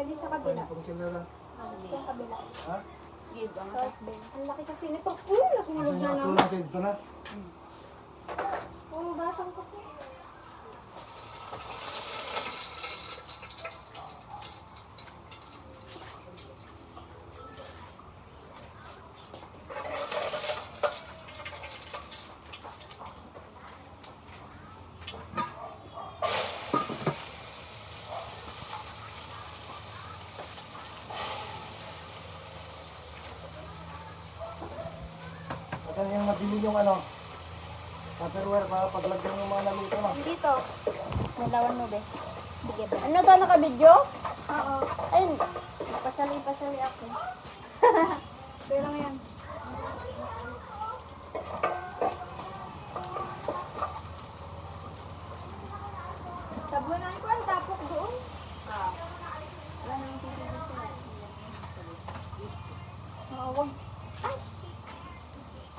di sa kabila. Pang kilala. Ito sa kabila. Ha? Give ang Salt bin. Ang laki kasi nito. Nasunog Kasi na yung lang. natin, ito na. Gasang ko po. Kasi yung mabili yung ano, Tupperware para paglagyan ng mga naluto na. Dito. Malawan mo, be. Sige ba? Ano to, naka-video? Oo. Ayun. Pasali ako. Pero ngayon. Tabunan ko ang tapok doon. Wala nang titibig sila. Oo, wag. Ay, shit.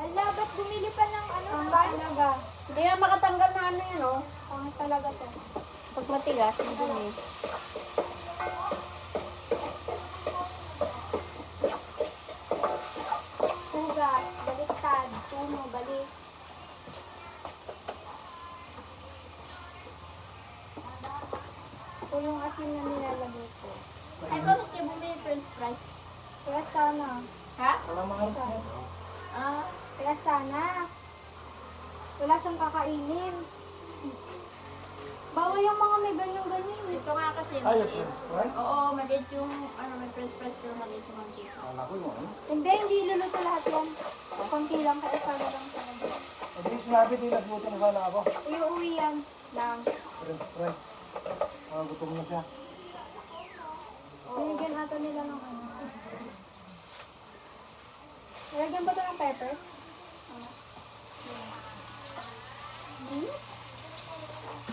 Ala, ba't bumili pa ng ano? Talaga. Hindi nga makatanggal na ano yun, oh. Pang talaga to. Pag matigas, hindi dumi. Hugas, baliktad, tuno, balik. Ito yung asin na nilalagay ko. Ay, bakit kayo bumili french fries? Kaya sana. Ha? Wala mga rin. Ah, Kaya sana. Wala siyang kakainin. Bawal yung mga may ganyan-ganyan. ito nga kasi Ayos maliit. na. Right? Oo, maliit yung, ano, may french fries pero maliit yung mga piso. Kala ko yung ano. Hindi luluto lahat yan. Konti lang, kaya sana lang talaga. Hindi sinabi, tinagbuto na sana ako. Iuwi yan lang. French fries. Gutom na siya. Binigyan ata nila ng ano. Lagyan ba ito ng pepper?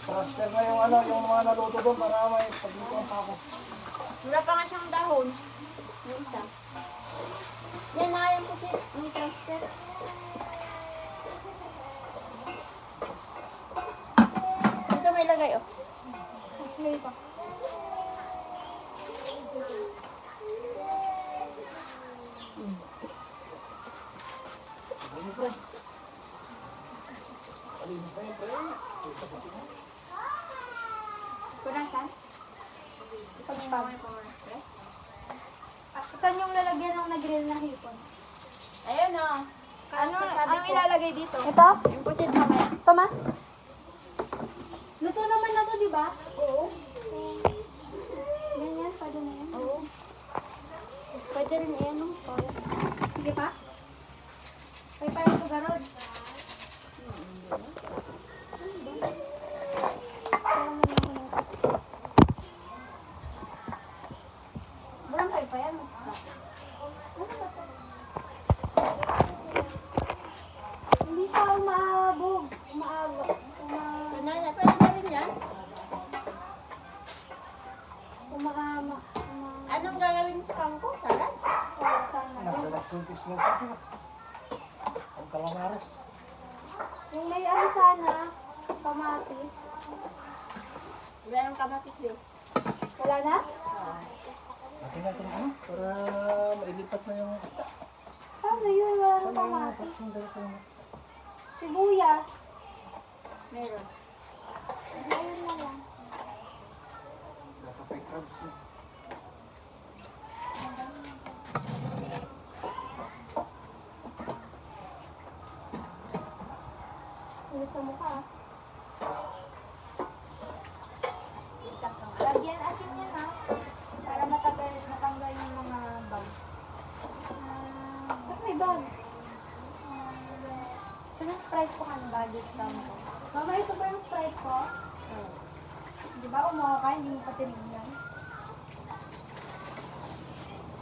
Transfer na yung ano, yung mga naluto doon para may pagluto pa ako. Wala pa nga siyang dahon. Yung isa. Yan na yung pusit. Yung transfer. Ito may lagay, oh. May pa. Ano pre? Alin pa yun pre? Punasan? Pagpapag. Saan yung lalagyan ng nag-grill na hipon? Ayun, oh. Anong ilalagay dito? Ito? Yung pusit mamaya. Ito ma? Luto naman na to, di ba? Oo. Ganyan, pwede na yan. Oo. Pwede rin yan, no? Sige pa? Ay, parang ito garod. Walang kayo pa yan. Hindi siya umaabog. Nanay, pwede na rin yan. Anong gagawin sa kangko? Salad? Nagdalas yung kismet sa siya. Ang kalamares. Yung may ano sana, kamatis. Wala yung kamatis din. Wala na? Natin natin ano, para mailipat na yung isda. Ano yun? Wala na kamatis. Sibuyas. Meron. Ayun na lang. Dapat may crabs na. Ulit sa mukha. Lagyan asin yan ha. Para matanggal yung mga bugs. Ba't may bag? Saan yung Sprite ko kan? Budget lang ko. Mama, ito ba yung Sprite ko? Di ba umuha ka? Hindi mo pa tinignan.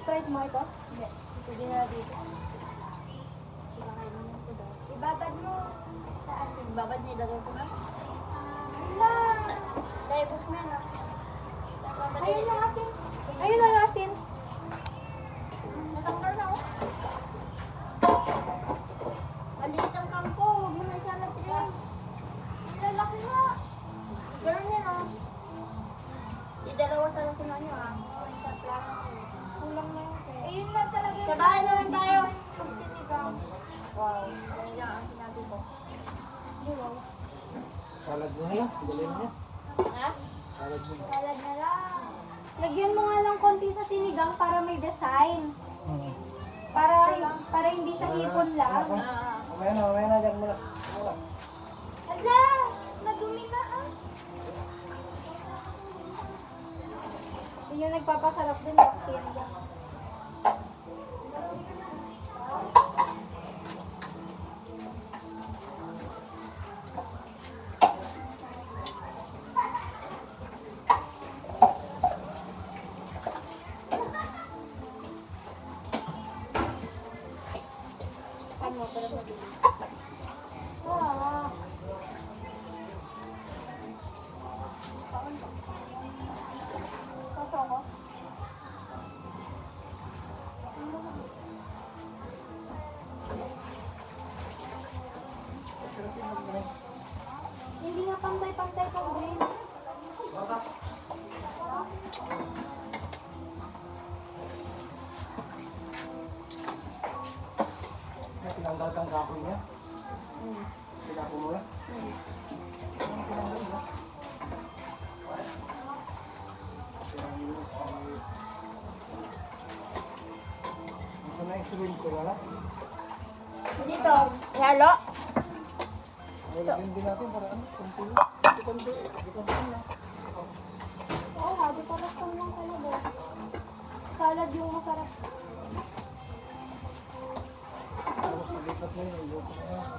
Sprite mo ito? Hindi. Ito din na dito. Sila kayo naman ko daw. Ibabad mo sa asin. Babad niya ilagay ko na. Hala! Dahil bus mo yan, ah. Ayun yung asin. Ayun yung asin. Natanggal na, oh. Maliit ang kangko. Huwag mo na sana trim. Lalaki nga. Ganun yan, oh. Di dalawa sana ko na nyo, ah. Kulang na yung pera. Eh, yun lang talaga yung... Sa bahay na lang tayo. Sinigang. Wow. Yan lang ang sinabi ko. Wow. Salad mo na lang. Galing niya. Ha? Salad mo. Salad na lang. Lagyan mo nga lang konti sa sinigang para may design. Hmm. Para hindi siya hipon lang. Ah. Mamaya na. Diyan muna. Wala. Hala! Madumi na ah. Yun yung nagpapasarap din, bacteria. Ano, para mabili. Ah. Pasok ko. Hindi nga pantay-pantay pang green. May tinanggal kang kahoy niya. Tinanggal mo lang. Tinanggal mo. Ito na yung suwin ko na lang. Dito. Halo. Wala din natin para ano. Kunti. Kunti lang. Oo nga, di parang kang lang talaga. Salad yung masarap. Tapos nalipat na yun. Luto na yan.